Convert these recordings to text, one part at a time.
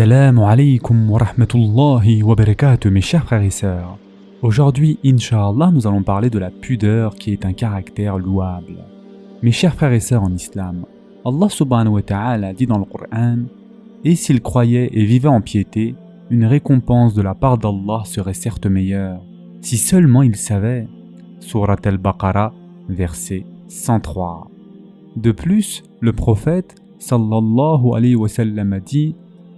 Assalamu alaikum wa rahmatullahi wa barakatuh, mes chers frères et sœurs. Aujourd'hui, Inch'Allah, nous allons parler de la pudeur qui est un caractère louable. Mes chers frères et sœurs en islam, Allah subhanahu wa ta'ala dit dans le Coran: et s'ils croyaient et vivaient en piété, une récompense de la part d'Allah serait certes meilleure, si seulement ils savaient. Surat al-Baqarah, verset 103. De plus, le prophète sallallahu alayhi wa sallam a dit: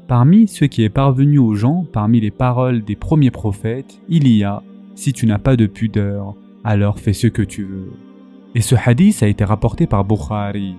parmi ce qui est parvenu aux gens, parmi les paroles des premiers prophètes, il y a: si tu n'as pas de pudeur, alors fais ce que tu veux. Et ce hadith a été rapporté par Bukhari.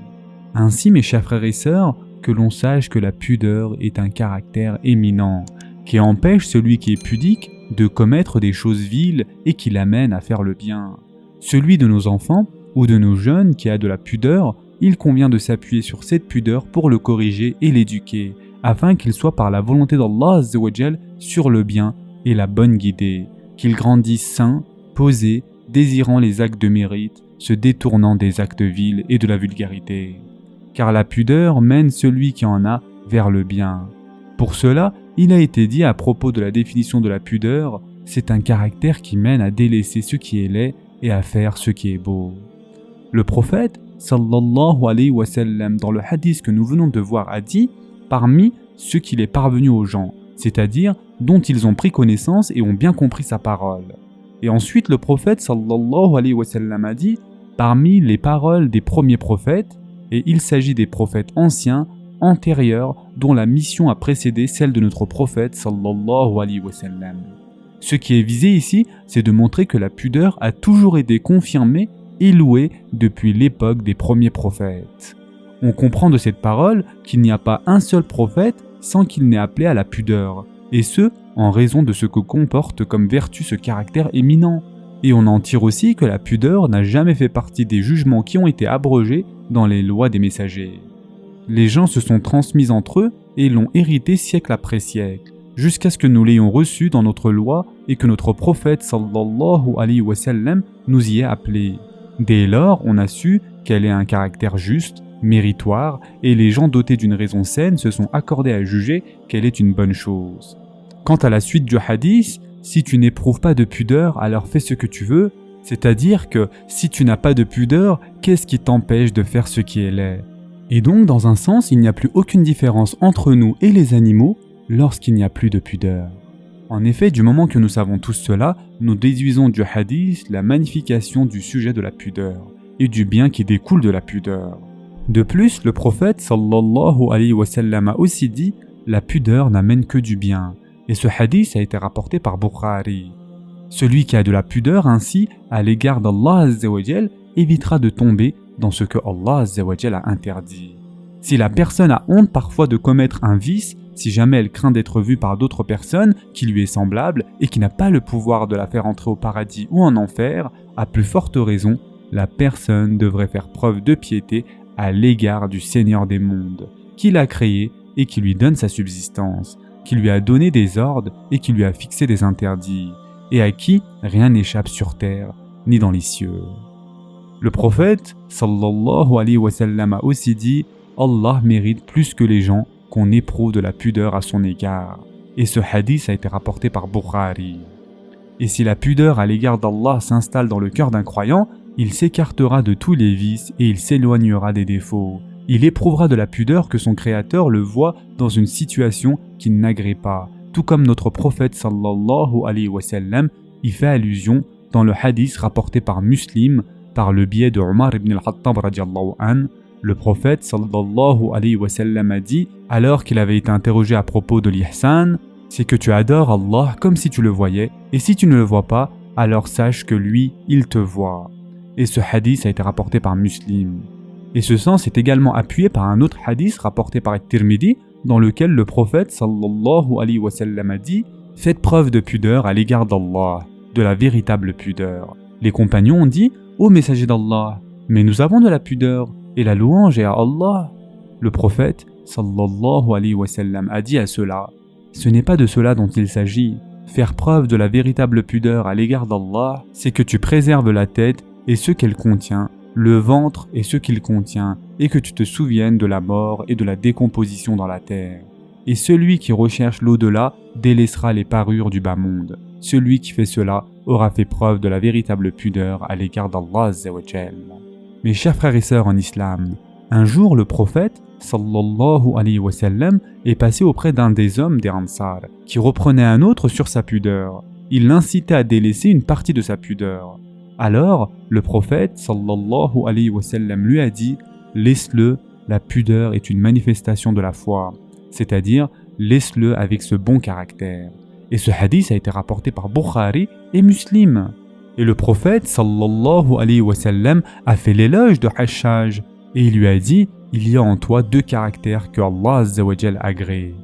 Ainsi, mes chers frères et sœurs, que l'on sache que la pudeur est un caractère éminent, qui empêche celui qui est pudique de commettre des choses viles et qui l'amène à faire le bien. Celui de nos enfants ou de nos jeunes qui a de la pudeur, il convient de s'appuyer sur cette pudeur pour le corriger et l'éduquer, afin qu'il soit par la volonté d'Allah Azza wa Jal sur le bien et la bonne guidée, qu'il grandisse sain, posé, désirant les actes de mérite, se détournant des actes vils et de la vulgarité. Car la pudeur mène celui qui en a vers le bien. Pour cela, il a été dit à propos de la définition de la pudeur: c'est un caractère qui mène à délaisser ce qui est laid et à faire ce qui est beau. Le prophète sallallahu alayhi wa sallam, dans le hadith que nous venons de voir, a dit: parmi ce qu'il est parvenu aux gens, c'est-à-dire dont ils ont pris connaissance et ont bien compris sa parole. Et ensuite le prophète sallallahu alayhi wa sallam a dit: parmi les paroles des premiers prophètes, et il s'agit des prophètes anciens, antérieurs, dont la mission a précédé celle de notre prophète sallallahu alayhi wa sallam. Ce qui est visé ici, c'est de montrer que la pudeur a toujours été confirmée et louée depuis l'époque des premiers prophètes. On comprend de cette parole qu'il n'y a pas un seul prophète sans qu'il n'ait appelé à la pudeur, et ce, en raison de ce que comporte comme vertu ce caractère éminent. Et on en tire aussi que la pudeur n'a jamais fait partie des jugements qui ont été abrogés dans les lois des messagers. Les gens se sont transmis entre eux et l'ont hérité siècle après siècle, jusqu'à ce que nous l'ayons reçu dans notre loi et que notre prophète sallallahu alayhi wa sallam nous y ait appelés. Dès lors, on a su qu'elle ait un caractère juste, méritoire, et les gens dotés d'une raison saine se sont accordés à juger qu'elle est une bonne chose. Quant à la suite du hadith, si tu n'éprouves pas de pudeur, alors fais ce que tu veux, c'est-à-dire que si tu n'as pas de pudeur, qu'est-ce qui t'empêche de faire ce qui est laid? Et donc, dans un sens, il n'y a plus aucune différence entre nous et les animaux lorsqu'il n'y a plus de pudeur. En effet, du moment que nous savons tous cela, nous déduisons du hadith la magnification du sujet de la pudeur et du bien qui découle de la pudeur. De plus, le prophète sallallahu alayhi wa sallam a aussi dit: la pudeur n'amène que du bien. Et ce hadith a été rapporté par Bukhari. Celui qui a de la pudeur ainsi à l'égard d'Allah Azza wa Jal évitera de tomber dans ce que Allah Azza wa Jal a interdit. Si la personne a honte parfois de commettre un vice, si jamais elle craint d'être vue par d'autres personnes qui lui est semblable et qui n'a pas le pouvoir de la faire entrer au paradis ou en enfer, à plus forte raison, la personne devrait faire preuve de piété à l'égard du Seigneur des mondes, qui l'a créé et qui lui donne sa subsistance, qui lui a donné des ordres et qui lui a fixé des interdits, et à qui rien n'échappe sur terre ni dans les cieux. Le prophète sallallahu alayhi wa sallam a aussi dit: Allah mérite plus que les gens qu'on éprouve de la pudeur à son égard. Et ce hadith a été rapporté par Bukhari. Et si la pudeur à l'égard d'Allah s'installe dans le cœur d'un croyant, il s'écartera de tous les vices et il s'éloignera des défauts. Il éprouvera de la pudeur que son Créateur le voit dans une situation qu'il n'agrée pas, tout comme notre prophète sallallahu alayhi wa sallam y fait allusion dans le hadith rapporté par Muslim par le biais de Omar ibn al-Khattab radiallahu anhu. Le prophète sallallahu alayhi wa sallam a dit, alors qu'il avait été interrogé à propos de l'ihsan: c'est que tu adores Allah comme si tu le voyais, et si tu ne le vois pas, alors sache que lui, il te voit. Et ce hadith a été rapporté par Muslim. Et ce sens est également appuyé par un autre hadith rapporté par At-Tirmidhi, dans lequel le prophète sallallahu alayhi wa sallam a dit: faites preuve de pudeur à l'égard d'Allah, de la véritable pudeur. Les compagnons ont dit: ô messager d'Allah, mais nous avons de la pudeur, et la louange est à Allah. Le prophète sallallahu alayhi wa sallam a dit à cela: ce n'est pas de cela dont il s'agit. Faire preuve de la véritable pudeur à l'égard d'Allah, c'est que tu préserves la tête et ce qu'elle contient, le ventre et ce qu'il contient, et que tu te souviennes de la mort et de la décomposition dans la terre. et celui qui recherche l'au-delà délaissera les parures du bas monde. Celui qui fait cela aura fait preuve de la véritable pudeur à l'égard d'Allah Azza wa Jal. Mes chers frères et sœurs en islam, un jour le prophète sallallahu alayhi wa sallam est passé auprès d'un des hommes des Ansar qui reprenait un autre sur sa pudeur. Il l'incitait à délaisser une partie de sa pudeur. Alors, le prophète sallallahu alayhi wa sallam lui a dit « Laisse-le, la pudeur est une manifestation de la foi. » C'est-à-dire, laisse-le avec ce bon caractère. Et ce hadith a été rapporté par Bukhari et Muslim. Et le prophète sallallahu alayhi wa sallam a fait l'éloge de Hashaj et il lui a dit « Il y a en toi deux caractères que Allah Azza wa Jal agrée. »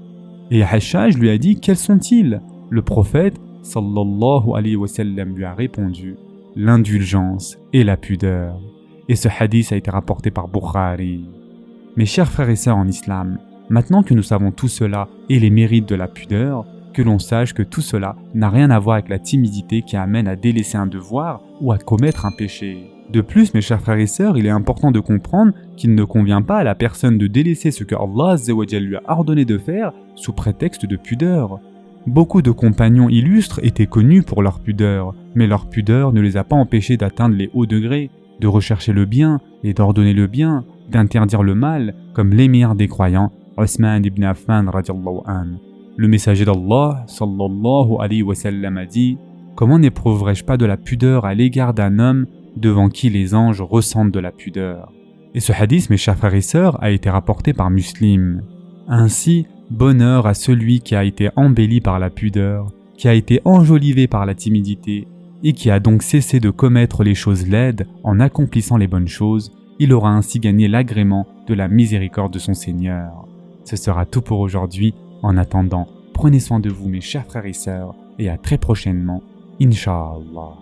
Et Hashaj lui a dit « Quels sont-ils » Le prophète sallallahu alayhi wa sallam lui a répondu « L'indulgence et la pudeur. » Et ce hadith a été rapporté par Bukhari. Mes chers frères et sœurs en islam, maintenant que nous savons tout cela et les mérites de la pudeur, que l'on sache que tout cela n'a rien à voir avec la timidité qui amène à délaisser un devoir ou à commettre un péché. De plus, mes chers frères et sœurs, il est important de comprendre qu'il ne convient pas à la personne de délaisser ce que Allah Azza wa Jal lui a ordonné de faire sous prétexte de pudeur. Beaucoup de compagnons illustres étaient connus pour leur pudeur, mais leur pudeur ne les a pas empêchés d'atteindre les hauts degrés, de rechercher le bien et d'ordonner le bien, d'interdire le mal, comme l'émir des croyants, Osman ibn Affan radiallahu anhu. Le messager d'Allah, sallallahu alayhi wa sallam, a dit « Comment n'éprouverais-je pas de la pudeur à l'égard d'un homme devant qui les anges ressentent de la pudeur ?» Et ce hadith, mes chers frères et sœurs, a été rapporté par Muslim. Ainsi, bonheur à celui qui a été embelli par la pudeur, qui a été enjolivé par la timidité, et qui a donc cessé de commettre les choses laides en accomplissant les bonnes choses, il aura ainsi gagné l'agrément de la miséricorde de son Seigneur. Ce sera tout pour aujourd'hui. En attendant, prenez soin de vous mes chers frères et sœurs et à très prochainement, Inch'Allah.